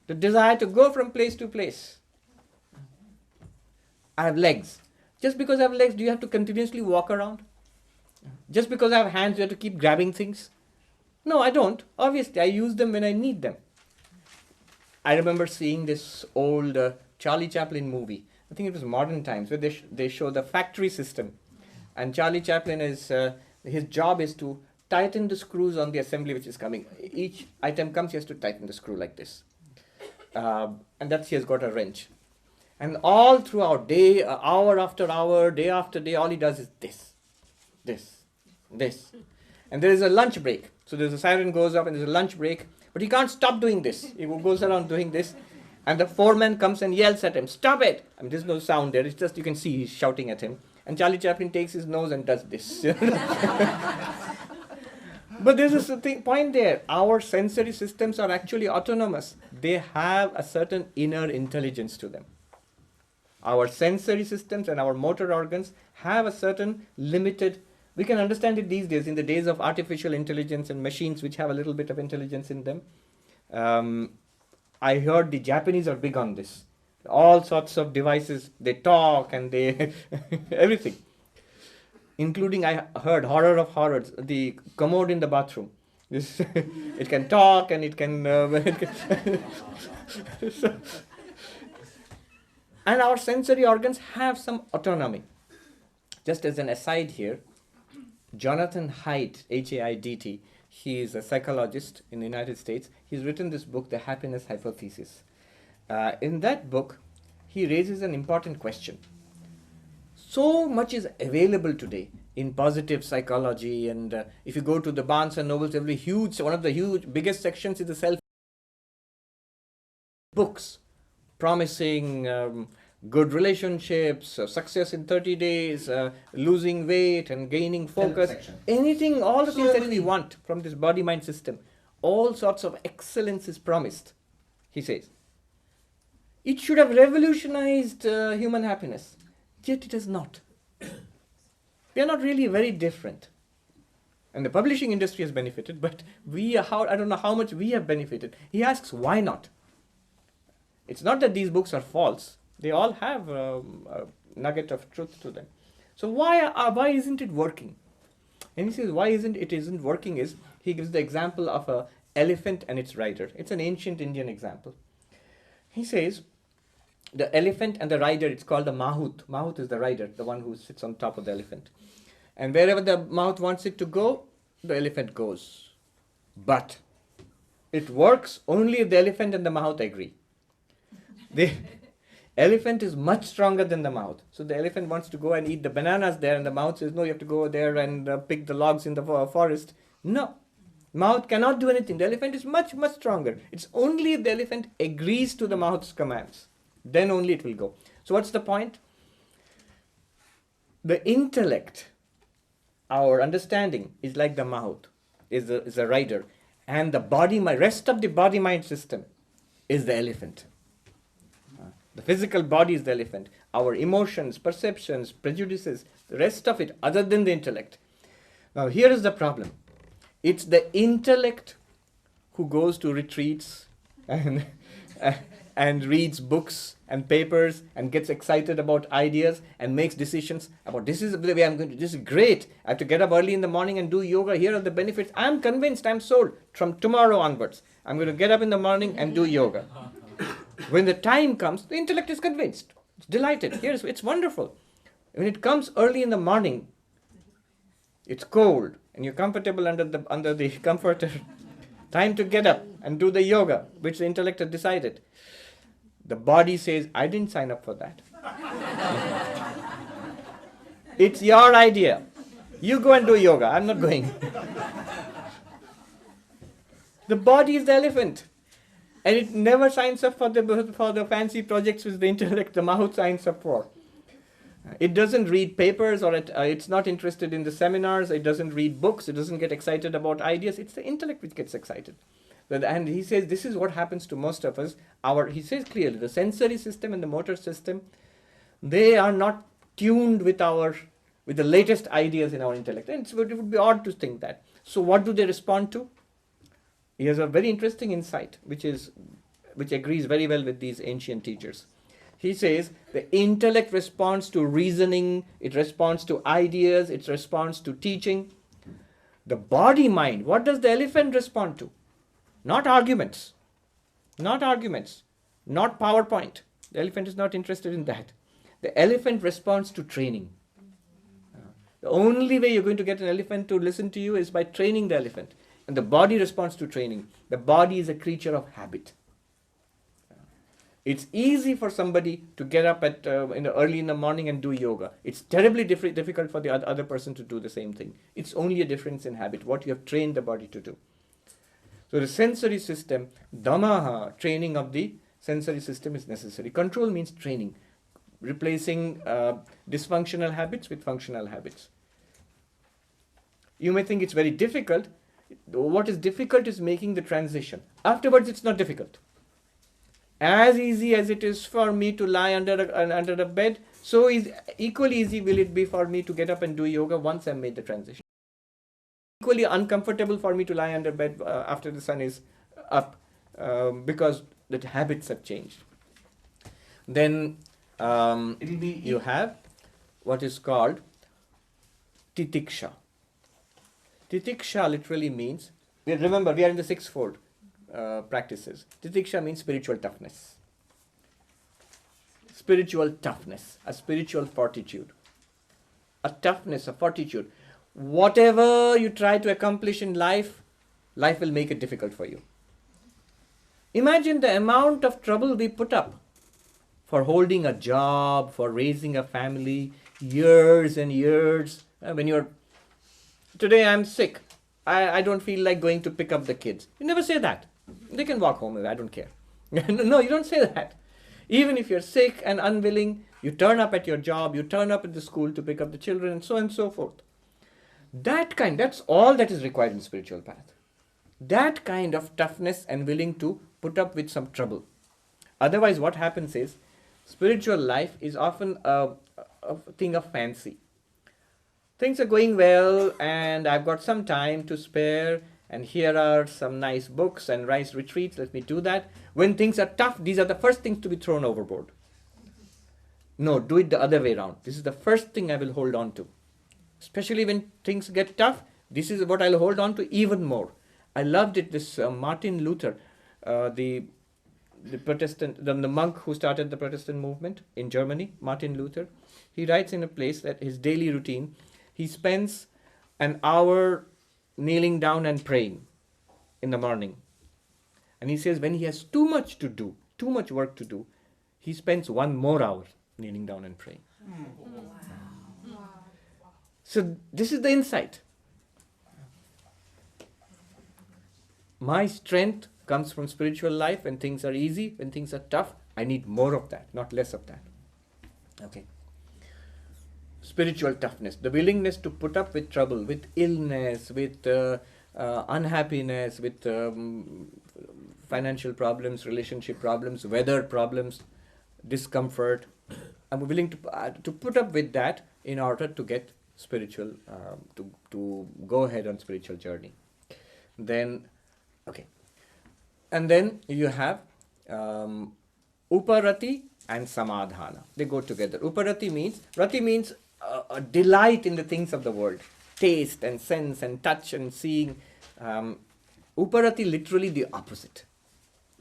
The desire to go from place to place. I have legs. Just because I have legs, do you have to continuously walk around? Just because I have hands, you have to keep grabbing things? No, I don't. Obviously, I use them when I need them. I remember seeing this old Charlie Chaplin movie. I think it was Modern Times, where they show the factory system. And Charlie Chaplin is, his job is to tighten the screws on the assembly which is coming. Each item comes, he has to tighten the screw like this. And that's, he has got a wrench. And all throughout, day, hour after hour, day after day, all he does is this. And there is a lunch break. So there's a siren goes up and there's a lunch break. But he can't stop doing this. He goes around doing this. And the foreman comes and yells at him, "Stop it!" I mean, there's no sound there. It's just, you can see he's shouting at him. And Charlie Chaplin takes his nose and does this. But there's a point there. Our sensory systems are actually autonomous. They have a certain inner intelligence to them. Our sensory systems and our motor organs have a certain limited, we can understand it these days, in the days of artificial intelligence and machines which have a little bit of intelligence in them. I heard the Japanese are big on this. All sorts of devices, they talk and they, everything. Including, I heard, horror of horrors, the commode in the bathroom. This, it can talk and it can, so, and our sensory organs have some autonomy. Just as an aside here, Jonathan Haidt, H-A-I-D-T, he is a psychologist in the United States. He's written this book, The Happiness Hypothesis. In that book, he raises an important question. So much is available today in positive psychology, and if you go to the Barnes and Nobles, one of the biggest sections is the self books, promising good relationships, success in 30 days, losing weight and gaining focus, anything, all the things that we want from this body-mind system. All sorts of excellence is promised, he says. It should have revolutionized human happiness, yet it has not. We are not really very different. And the publishing industry has benefited, but I don't know how much we have benefited. He asks, why not? It's not that these books are false. They all have a nugget of truth to them. So why isn't it working? And he says why isn't working is, he gives the example of an elephant and its rider. It's an ancient Indian example. He says the elephant and the rider, it's called the Mahout. Mahout is the rider, the one who sits on top of the elephant. And wherever the Mahout wants it to go, the elephant goes. But it works only if the elephant and the Mahout agree. The elephant is much stronger than the Mahout. So the elephant wants to go and eat the bananas there, and the Mahout says, no, you have to go there and pick the logs in the forest. No. Mahout cannot do anything. The elephant is much, much stronger. It's only if the elephant agrees to the Mahout's commands. Then only it will go. So what's the point? The intellect, our understanding, is like the Mahout, is a rider. And the rest of the body-mind system is the elephant. The physical body is the elephant. Our emotions, perceptions, prejudices, the rest of it, other than the intellect. Now here is the problem. It's the intellect who goes to retreats and reads books and papers and gets excited about ideas and makes decisions about, this is the way I'm going to, this is great. I have to get up early in the morning and do yoga. Here are the benefits. I'm convinced, I'm sold. From tomorrow onwards, I'm going to get up in the morning and do yoga. When the time comes, the intellect is convinced. It's delighted. It's wonderful. When it comes early in the morning, it's cold and you're comfortable under the comforter. Time to get up and do the yoga, which the intellect has decided. The body says, I didn't sign up for that. It's your idea. You go and do yoga. I'm not going. The body is the elephant. And it never signs up for the fancy projects which the intellect, the mouth signs up for. It doesn't read papers, or it's not interested in the seminars, it doesn't read books, it doesn't get excited about ideas. It's the intellect which gets excited. And he says this is what happens to most of us. He says clearly, the sensory system and the motor system, they are not tuned with the latest ideas in our intellect. And it would be odd to think that. So what do they respond to? He has a very interesting insight, which agrees very well with these ancient teachers. He says the intellect responds to reasoning, it responds to ideas, it responds to teaching. The body mind, what does the elephant respond to? Not arguments, not PowerPoint. The elephant is not interested in that. The elephant responds to training. The only way you're going to get an elephant to listen to you is by training the elephant. And the body responds to training. The body is a creature of habit. It's easy for somebody to get up early in the morning and do yoga. It's terribly difficult for the other person to do the same thing. It's only a difference in habit, what you have trained the body to do. So the sensory system, damaha, training of the sensory system is necessary. Control means training, replacing dysfunctional habits with functional habits. You may think it's very difficult. What is difficult is making the transition. Afterwards, it's not difficult. As easy as it is for me to lie under a bed, so equally easy will it be for me to get up and do yoga once I've made the transition. Equally uncomfortable for me to lie under bed after the sun is up, because the habits have changed. Then you have what is called titiksha. Titiksha literally means, remember we are in the sixfold practices. Titiksha means spiritual toughness. Spiritual toughness, a spiritual fortitude. A toughness, a fortitude. Whatever you try to accomplish in life, life will make it difficult for you. Imagine the amount of trouble we put up for holding a job, for raising a family, years and years. Today I'm sick. I don't feel like going to pick up the kids. You never say that. They can walk home. I don't care. No, you don't say that. Even if you're sick and unwilling, you turn up at your job, you turn up at the school to pick up the children, and so forth. That's all that is required in spiritual path. That kind of toughness and willing to put up with some trouble. Otherwise, what happens is, spiritual life is often a thing of fancy. Things are going well and I've got some time to spare, and here are some nice books and nice retreats, let me do that. When things are tough, these are the first things to be thrown overboard. No, do it the other way around. This is the first thing I will hold on to. Especially when things get tough, this is what I'll hold on to even more. I loved it, this Martin Luther, the Protestant, the monk who started the Protestant movement in Germany, Martin Luther. He writes in a place that his daily routine, he spends an hour kneeling down and praying in the morning. And he says when he has too much to do, too much work to do, he spends 1 more hour kneeling down and praying. Wow. So this is the insight. My strength comes from spiritual life. When things are easy, when things are tough, I need more of that, not less of that. Okay. Spiritual toughness, the willingness to put up with trouble, with illness, with unhappiness, with financial problems, relationship problems, weather problems, discomfort. I'm willing to put up with that in order to get spiritual, to go ahead on spiritual journey. Then, okay. And then you have uparati and samadhana. They go together. Uparati means, rati means a delight in the things of the world. Taste and sense and touch and seeing. Uparati literally the opposite.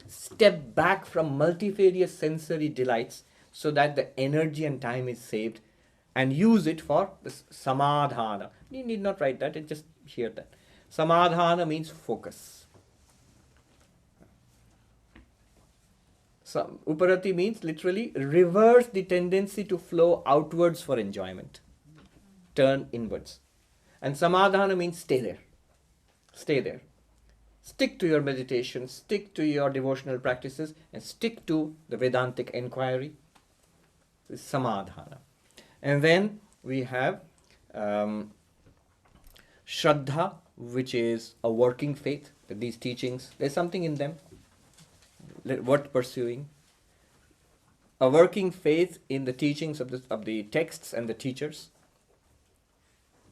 Step back from multifarious sensory delights so that the energy and time is saved, and use it for the samadhana. You need not write that, just hear that. Samadhana means focus. So, uparati means literally reverse the tendency to flow outwards for enjoyment. Turn inwards. And samadhana means stay there. Stay there. Stick to your meditation, stick to your devotional practices, and stick to the Vedantic inquiry. This is samadhana. And then we have Shraddha, which is a working faith, that these teachings, there's something in them worth pursuing. A working faith in the teachings of the texts and the teachers.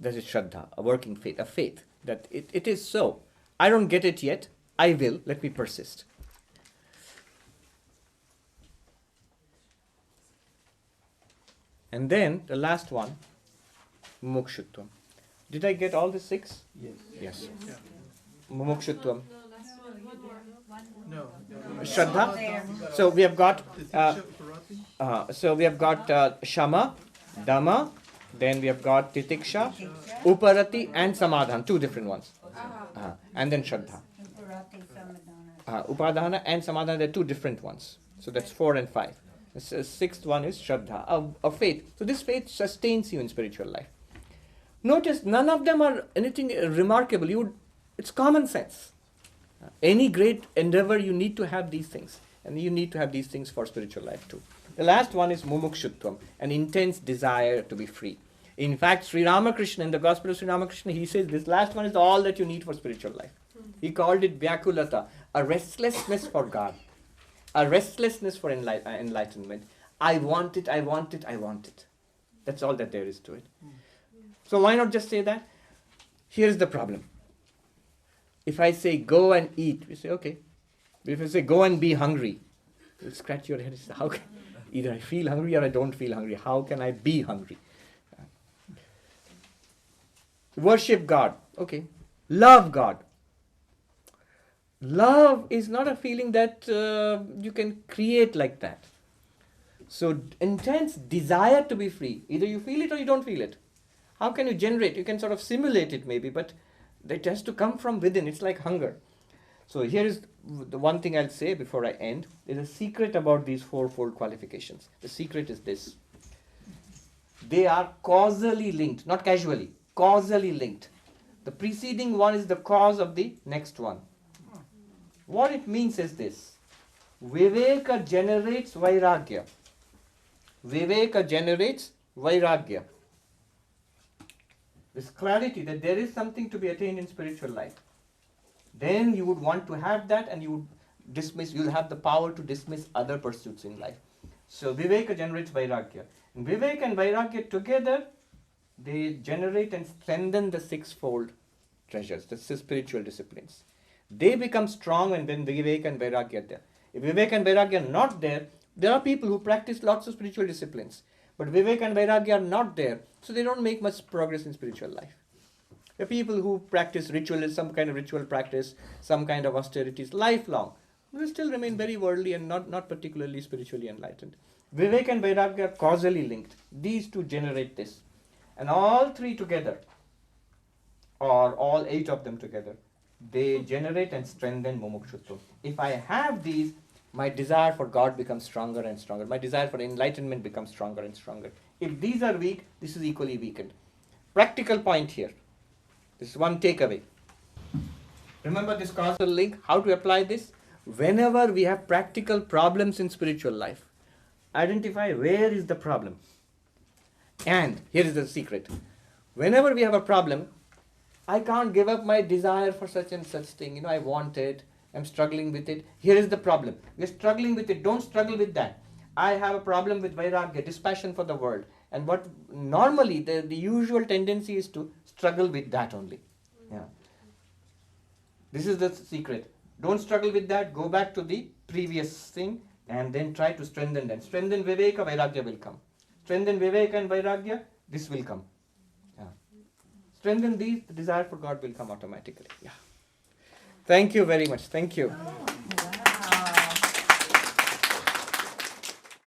That is Shraddha, a working faith, a faith that it is so. I don't get it yet, I will, let me persist. And then the last one, Mumukshutvam. Did I get all the 6? Yes. Yes. Yeah. Mumukshutvam. No. Shraddha. So we have got Shama, Dhamma, then we have got Titiksha, Uparati and Samadhan, 2 different ones. And then Shraddha. Upadana and Samadhana, they're 2 different ones. So that's 4 and 5. The 6th one is Shraddha, a faith. So this faith sustains you in spiritual life. Notice none of them are anything remarkable. It's common sense. Any great endeavor, you need to have these things. And you need to have these things for spiritual life too. The last one is Mumukshutvam, an intense desire to be free. In fact, Sri Ramakrishna, in the Gospel of Sri Ramakrishna, he says this last one is all that you need for spiritual life. He called it Vyakulata, a restlessness for God, a restlessness for enlightenment. I want it, I want it, I want it. That's all that there is to it. So why not just say that? Here's the problem. If I say go and eat, we say okay. If I say go and be hungry, you scratch your head and say, how can either I feel hungry or I don't feel hungry. How can I be hungry? Worship God. Okay. Love God. Love is not a feeling that you can create like that. So intense desire to be free. Either you feel it or you don't feel it. How can you generate? You can sort of simulate it maybe, but it has to come from within. It's like hunger. So here is the one thing I'll say before I end. There's a secret about these fourfold qualifications. The secret is this. They are causally linked, not casually, causally linked. The preceding one is the cause of the next one. What it means is this. Viveka generates vairagya. Viveka generates vairagya. This clarity that there is something to be attained in spiritual life. Then you would want to have that and you would dismiss, you'll have the power to dismiss other pursuits in life. So Viveka generates Vairagya. And Viveka and Vairagya together, they generate and strengthen the 6-fold treasures, the spiritual disciplines. They become strong and then Viveka and Vairagya are there. If Viveka and Vairagya are not there, there are people who practice lots of spiritual disciplines. But Viveka and Vairagya are not there, so they don't make much progress in spiritual life. There are people who practice ritualism, some kind of ritual practice, some kind of austerities, lifelong. They still remain very worldly and not particularly spiritually enlightened. Viveka and Vairagya are causally linked. These two generate this. And all 3 together, or all 8 of them together, they generate and strengthen Mumukshutva. If I have these, my desire for God becomes stronger and stronger. My desire for enlightenment becomes stronger and stronger. If these are weak, this is equally weakened. Practical point here. This is one takeaway. Remember this causal link? How to apply this? Whenever we have practical problems in spiritual life, identify where is the problem. And here is the secret. Whenever we have a problem, I can't give up my desire for such and such thing. I want it. I'm struggling with it. Here is the problem. We're struggling with it. Don't struggle with that. I have a problem with vairagya, dispassion for the world. And what normally the usual tendency is to struggle with that only. Yeah. This is the secret. Don't struggle with that. Go back to the previous thing and then try to strengthen them. Strengthen Viveka, Vairagya will come. Strengthen Viveka and Vairagya, this will come. Yeah. Strengthen these, the desire for God will come automatically. Yeah. Thank you very much. Thank you.